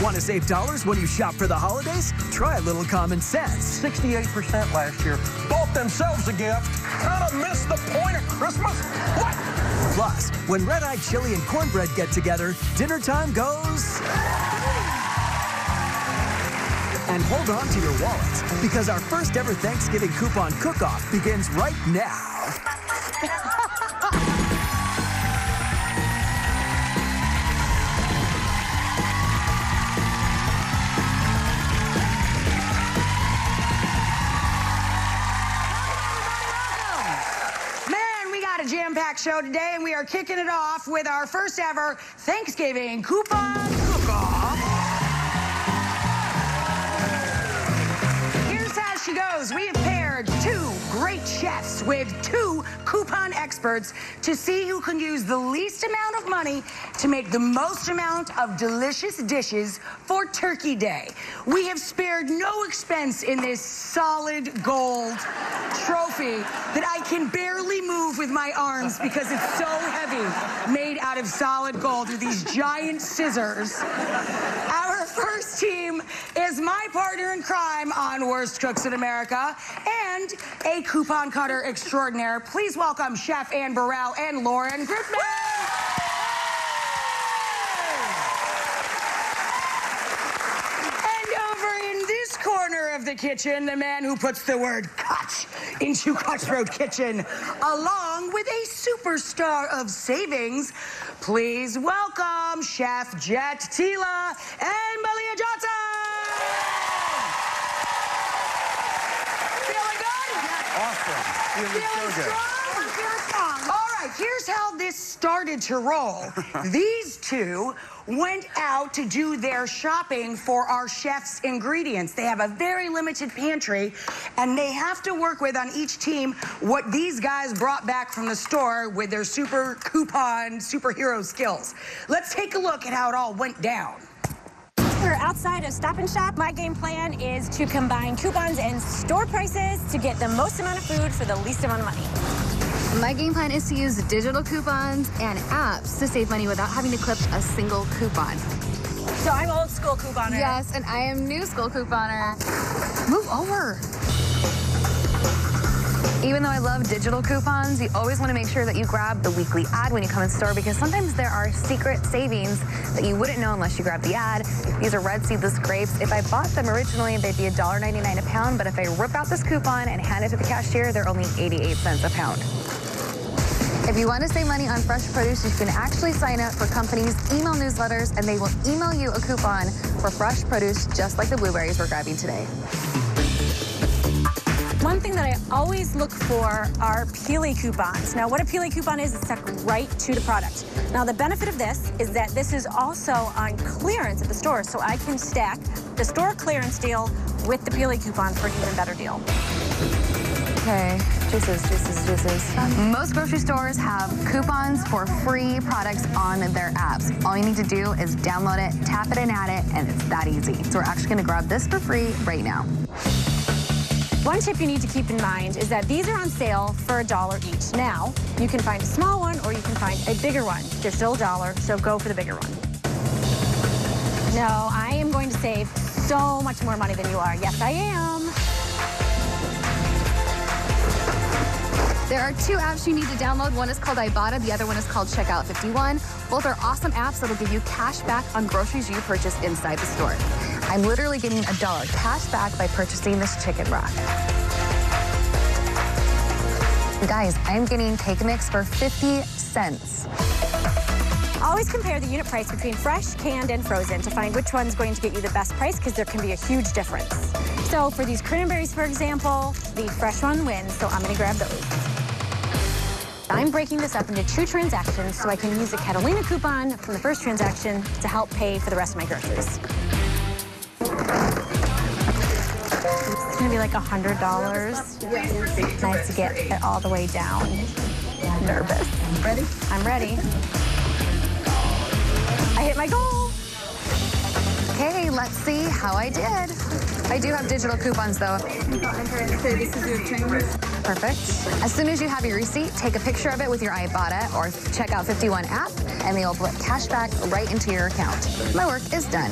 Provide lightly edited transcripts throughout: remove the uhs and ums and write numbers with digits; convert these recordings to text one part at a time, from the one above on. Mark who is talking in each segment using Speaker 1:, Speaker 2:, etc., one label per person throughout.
Speaker 1: Want to save dollars when you shop for the holidays? Try a little common sense.
Speaker 2: 68% last year bought themselves a gift. Kind of missed the point of Christmas. What?
Speaker 1: Plus, when red-eyed chili and cornbread get together, dinner time goes... And hold on to your wallets, because our first ever Thanksgiving coupon cook-off begins right now.
Speaker 3: Jam-packed show today, and we are kicking it off with our first ever Thanksgiving coupon cook-off. Here's how she goes. We have paired two great chefs with two coupon experts to see who can use the least amount of money to make the most amount of delicious dishes for Turkey Day. We have spared no expense in this solid gold trophy that I can barely move with my arms because it's so heavy, made out of solid gold with these giant scissors. Our first team is my partner in crime on Worst Cooks in America and a coupon cutter extraordinaire. Please welcome Chef Ann Burrell and Lauren Griffin. Corner of the kitchen, the man who puts the word cut into Cutthroat Kitchen, along with a superstar of savings. Please welcome Chef Jet Tila and Malia Johnson. Feeling good?
Speaker 2: Awesome.
Speaker 3: Feeling
Speaker 2: so
Speaker 3: strong? Feeling strong. All right, here's how this started to roll. These two went out to do their shopping for our chef's ingredients. They have a very limited pantry, and they have to work with, on each team, what these guys brought back from the store with their super coupon superhero skills. Let's take a look at how it all went down.
Speaker 4: We're outside of Stop and Shop. My game plan is to combine coupons and store prices to get the most amount of food for the least amount of money.
Speaker 5: My game plan is to use digital coupons and apps to save money without having to clip a single coupon.
Speaker 4: So I'm old school couponer.
Speaker 5: Yes, and I am new school couponer. Move over. Even though I love digital coupons, you always want to make sure that you grab the weekly ad when you come in store, because sometimes there are secret savings that you wouldn't know unless you grab the ad. These are red seedless grapes. If I bought them originally, they'd be $1.99 a pound, but if I rip out this coupon and hand it to the cashier, they're only 88 cents a pound. If you want to save money on fresh produce, you can actually sign up for companies' email newsletters, and they will email you a coupon for fresh produce just like the blueberries we're grabbing today.
Speaker 4: One thing that I always look for are Peely coupons. Now, what a Peely coupon is, it's stuck right to the product. Now, the benefit of this is that this is also on clearance at the store, so I can stack the store clearance deal with the Peely coupon for an even better deal.
Speaker 5: Okay, juices. Most grocery stores have coupons for free products on their apps. All you need to do is download it, tap it and add it, and it's that easy. So we're actually gonna grab this for free right now.
Speaker 4: One tip you need to keep in mind is that these are on sale for $1 each. Now, you can find a small one or you can find a bigger one. They're still $1, so go for the bigger one. No, I am going to save so much more money than you are. Yes, I am.
Speaker 5: There are two apps you need to download. One is called Ibotta, the other one is called Checkout 51. Both are awesome apps that'll give you cash back on groceries you purchase inside the store. I'm literally getting $1 cash back by purchasing this chicken broth. Guys, I'm getting cake mix for 50 cents.
Speaker 4: Always compare the unit price between fresh, canned, and frozen to find which one's going to get you the best price, because there can be a huge difference. So for these cranberries, for example, the fresh one wins, so I'm going to grab those. I'm breaking this up into 2 transactions so I can use the Catalina coupon from the first transaction to help pay for the rest of my groceries. It's going to be like $100. Nice to get it all the way down. I'm nervous.
Speaker 3: Ready?
Speaker 4: I'm ready. I hit my goal.
Speaker 5: Okay, let's see how I did. I do have digital coupons, though. Perfect. As soon as you have your receipt, take a picture of it with your Ibotta or Checkout 51 app, and they will put cash back right into your account. My work is done.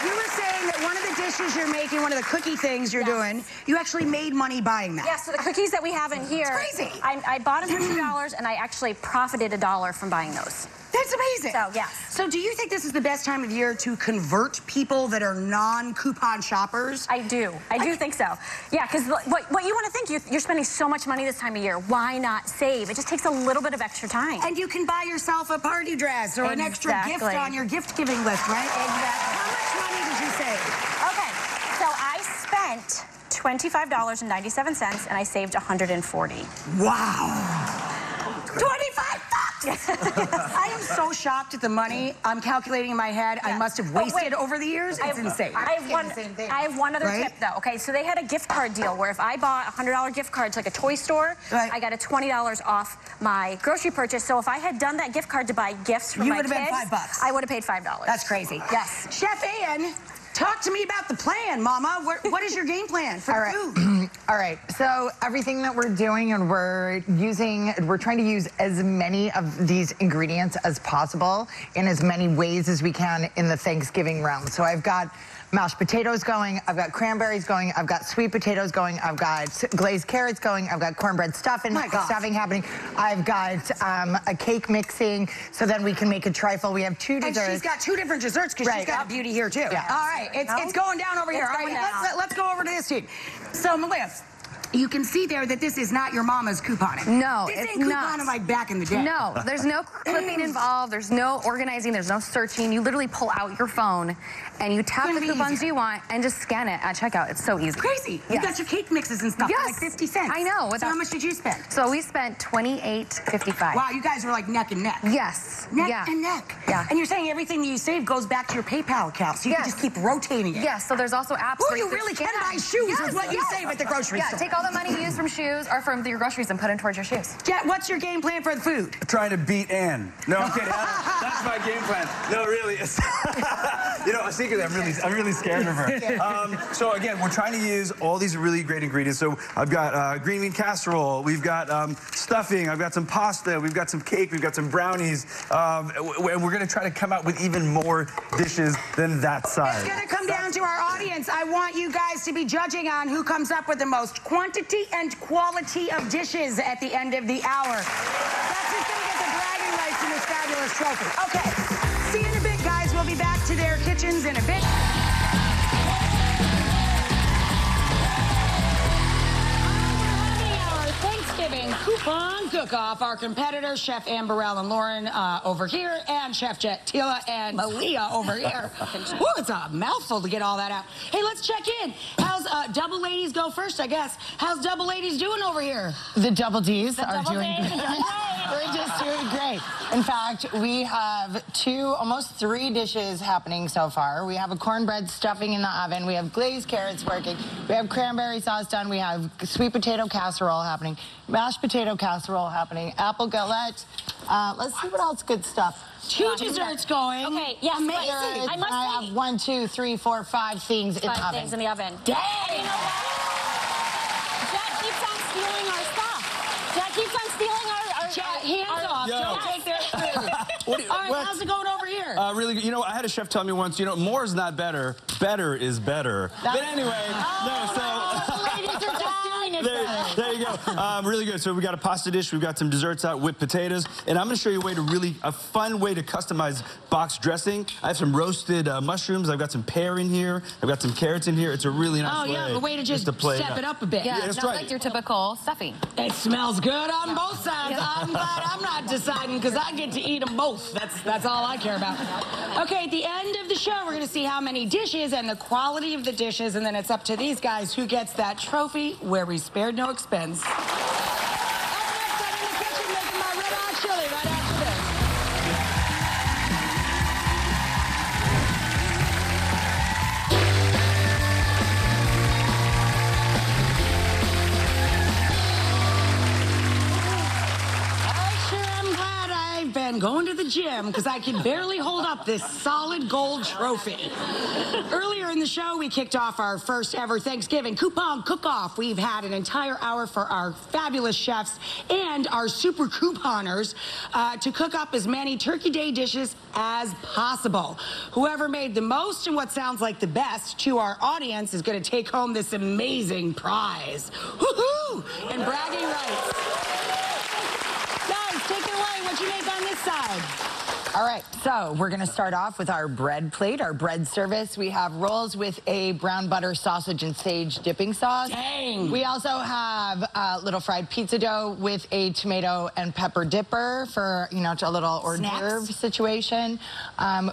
Speaker 3: You were saying that one of the dishes you're making, one of the cookie things you're doing, you actually made money buying that.
Speaker 4: Yeah, so the cookies that we have in here,
Speaker 3: it's crazy.
Speaker 4: I bought them for $2 and I actually profited $1 from buying those.
Speaker 3: That's amazing.
Speaker 4: So, yeah.
Speaker 3: So do you think this is the best time of year to convert people that are non-coupon shoppers?
Speaker 4: I do think so. Yeah, because what you want to think, you're spending so much money this time of year. Why not save? It just takes a little bit of extra time.
Speaker 3: And you can buy yourself a party dress or an extra gift on your gift-giving list, right?
Speaker 4: Exactly.
Speaker 3: How much money did you save?
Speaker 4: Okay, so I spent $25.97 and I saved $140.
Speaker 3: Wow. 25 bucks! I am so shocked at the money I'm calculating in my head I must have wasted over the years. It's insane.
Speaker 4: I have one other tip, though. Okay, so they had a gift card deal where if I bought a $100 gift card to like a toy store, I got a $20 off my grocery purchase. So if I had done that gift card to buy gifts for my kids,
Speaker 3: you would have been $5.
Speaker 4: I would have paid $5.
Speaker 3: That's crazy.
Speaker 4: Yes.
Speaker 3: Chef Ann, talk to me about the plan, Mama. What is your game plan for the food?
Speaker 6: All right, so everything that we're doing, and we're trying to use as many of these ingredients as possible in as many ways as we can in the Thanksgiving realm. So I've got mashed potatoes going, I've got cranberries going, I've got sweet potatoes going, I've got glazed carrots going, I've got cornbread stuffing happening, I've got a cake mixing, so then we can make a trifle. We have 2 desserts.
Speaker 3: And she's got 2 different desserts because she's got a beauty here too.
Speaker 6: Yeah.
Speaker 3: All right, it's going down over here. All right, let's go over to this team. So, Malia, you can see there that this is not your mama's couponing.
Speaker 5: No,
Speaker 3: this
Speaker 5: it's
Speaker 3: ain't
Speaker 5: not.
Speaker 3: couponing like back in the day.
Speaker 5: No, there's no clipping involved. There's no organizing. There's no searching. You literally pull out your phone and you tap the coupons you want and just scan it at checkout. It's so easy.
Speaker 3: Crazy. You got your cake mixes and stuff for like 50 cents.
Speaker 5: I know.
Speaker 3: So how much did you spend?
Speaker 5: So we spent $28.55.
Speaker 3: Wow, you guys were like neck and neck.
Speaker 5: Yes.
Speaker 3: Neck and neck.
Speaker 5: Yeah.
Speaker 3: And you're saying everything that you save goes back to your PayPal account, so you can just keep rotating it.
Speaker 5: Yes, so there's also apps.
Speaker 3: Ooh, you really can buy shoes with what you save at the grocery store.
Speaker 5: Yeah, take all the money you use from shoes or from your groceries and put it towards your shoes.
Speaker 3: Jet, what's your game plan for the food?
Speaker 7: Trying to beat Ann. No, I'm kidding. That's my game plan. No, really. It's secretly, I'm really scared of her. So again, we're trying to use all these really great ingredients. So I've got green bean casserole. We've got stuffing. I've got some pasta. We've got some cake. We've got some brownies. And we're going to try to come out with even more dishes than that size.
Speaker 3: It's going to come down to our audience. I want you guys to be judging on who comes up with the most quantity and quality of dishes at the end of the hour. That's who's going to get the bragging rights in this fabulous trophy. Okay, see you in a bit, guys. We'll be back to their kitchens in a bit. Thanksgiving coupon cook-off. Our competitors, Chef Ann Burrell and Lauren over here, and Chef Jet Tila and Malia over here. Ooh, it's a mouthful to get all that out. Hey, let's check in. How's Double Ladies go first, I guess? How's Double Ladies doing over here?
Speaker 6: The Double Ds are doing great. We're just doing great. In fact, we have almost 3 dishes happening so far. We have a cornbread stuffing in the oven. We have glazed carrots working. We have cranberry sauce done. We have sweet potato casserole happening. Mashed potato casserole happening. Apple galette. Let's see what else good stuff.
Speaker 3: 2 desserts going.
Speaker 4: Okay, yes,
Speaker 6: Desserts.
Speaker 4: I must
Speaker 6: I have 1, 2, 3, 4, 5 things in the oven.
Speaker 4: 5 things in the oven.
Speaker 3: Dang!
Speaker 4: And you know what? Jet keeps on stealing our stuff. Jet keeps on stealing our
Speaker 3: hands off. Don't take their food. All right, how's it going over here?
Speaker 7: Really good. You know, I had a chef tell me once, more is not better. Better is better. But anyway, there you go. Really good. So we got a pasta dish. We've got some desserts out with potatoes. And I'm going to show you a fun way to customize box dressing. I have some roasted mushrooms. I've got some pear in here. I've got some carrots in here. It's a really nice way.
Speaker 3: Oh, yeah, a way to just step it up a bit.
Speaker 5: Yeah,
Speaker 7: that's
Speaker 5: not
Speaker 7: right.
Speaker 5: like your typical stuffing.
Speaker 3: It smells good on both sides. I'm glad I'm not deciding because I get to eat them both. That's all I care about. Okay, at the end of the show, we're going to see how many dishes and the quality of the dishes, and then it's up to these guys who gets that trophy where we spared no expense. Up next, I'm in the kitchen making my red hot chili right after this. I sure am glad I've been again, going to the gym because I can barely hold up this solid gold trophy. Earlier in the show, we kicked off our first ever Thanksgiving coupon cook-off. We've had an entire hour for our fabulous chefs and our super couponers to cook up as many Turkey Day dishes as possible. Whoever made the most and what sounds like the best to our audience is going to take home this amazing prize. Woohoo! And bragging rights. Guys, take it away. What'd you make on this side?
Speaker 6: All right, so we're gonna start off with our bread plate, our bread service. We have rolls with a brown butter sausage and sage dipping sauce.
Speaker 3: Dang!
Speaker 6: We also have little fried pizza dough with a tomato and pepper dipper for, you know, a little hors d'oeuvre situation.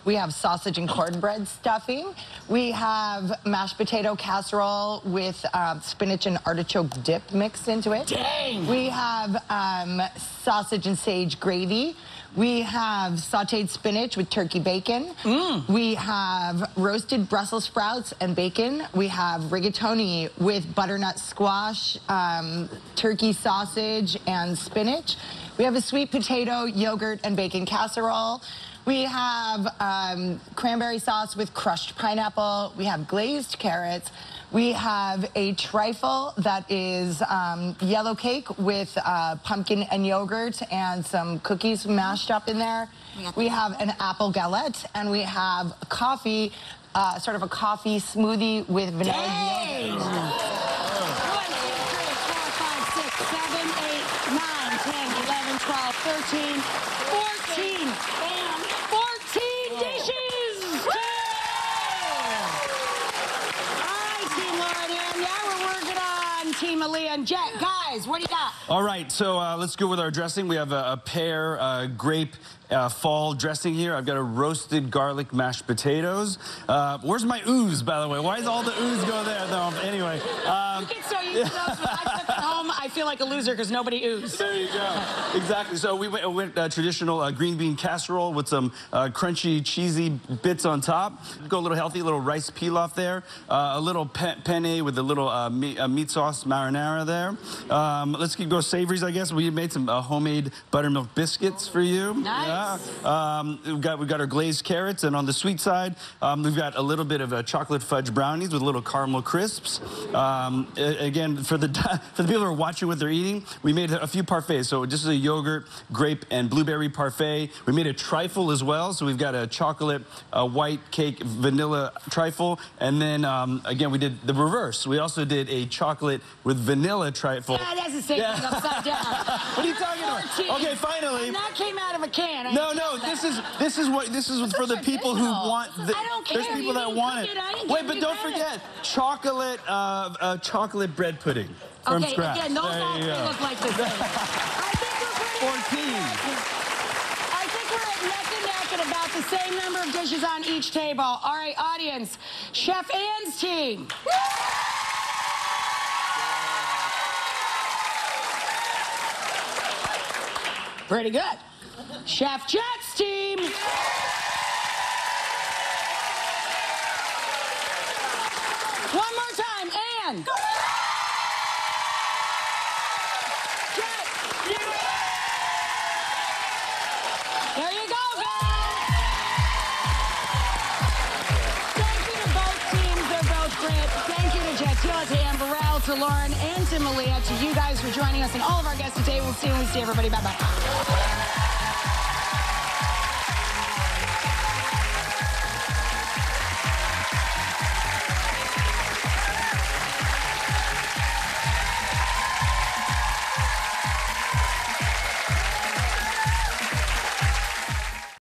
Speaker 6: We have sausage and cornbread stuffing. We have mashed potato casserole with spinach and artichoke dip mixed into it.
Speaker 3: Dang!
Speaker 6: We have sausage and sage gravy. We have sauteed spinach with turkey bacon. We have roasted Brussels sprouts and bacon. We have rigatoni with butternut squash, turkey sausage, and spinach. We have a sweet potato, yogurt, and bacon casserole. We have cranberry sauce with crushed pineapple. We have glazed carrots. We have a trifle that is yellow cake with pumpkin and yogurt and some cookies mashed up in there. We have an apple galette, and we have coffee, sort of a coffee smoothie with vanilla yogurt. 1, 2, 3, 4, 5, 6, 7, 8, 9, 10, 11, 12, 13, 14, and 14 dishes! Team Aaliyah and Jet. Guys, what do you got?
Speaker 7: All right, so let's go with our dressing. We have a pear grape fall dressing here. I've got a roasted garlic mashed potatoes. Where's my ooze, by the way? Why does all the ooze go there? No, anyway.
Speaker 3: You get so used to those. When I cook at home, I feel like a loser because nobody oozed.
Speaker 7: There you go. Exactly. So we went traditional green bean casserole with some crunchy, cheesy bits on top. Go a little healthy, a little rice pilaf there. A little penne with a little meat sauce marinara there. Let's go savories, I guess. We made some homemade buttermilk biscuits for you.
Speaker 3: Nice.
Speaker 7: We've got our glazed carrots, and on the sweet side, we've got a little bit of chocolate fudge brownies with little caramel crisps. Again, for the people who are watching what they're eating, we made a few parfaits. So just a yogurt, grape, and blueberry parfait. We made a trifle as well. So we've got a chocolate, white cake, vanilla trifle, and then again we did the reverse. We also did a chocolate with vanilla trifle.
Speaker 3: Yeah, that's the same thing upside down.
Speaker 7: What are you talking about? Okay, finally.
Speaker 3: And that came out of a can.
Speaker 7: No, this is for the people who want.
Speaker 3: I don't care.
Speaker 7: There's people that want it. Wait, but don't forget chocolate, chocolate bread pudding from scratch.
Speaker 3: Again, those all look like the same. I think we're pretty
Speaker 7: 14.
Speaker 3: I think we're at neck and neck at about the same number of dishes on each table. All right, audience, Chef Ann's team. Pretty good. Chef Jet's team. One more time, Ann. Jet. There you go, guys. Thank you to both teams. They're both great. Thank you to Jet, to Ann Burrell, to Lauren, and to Malia, to you guys for joining us, and all of our guests today. We'll see you when we see everybody. Bye-bye.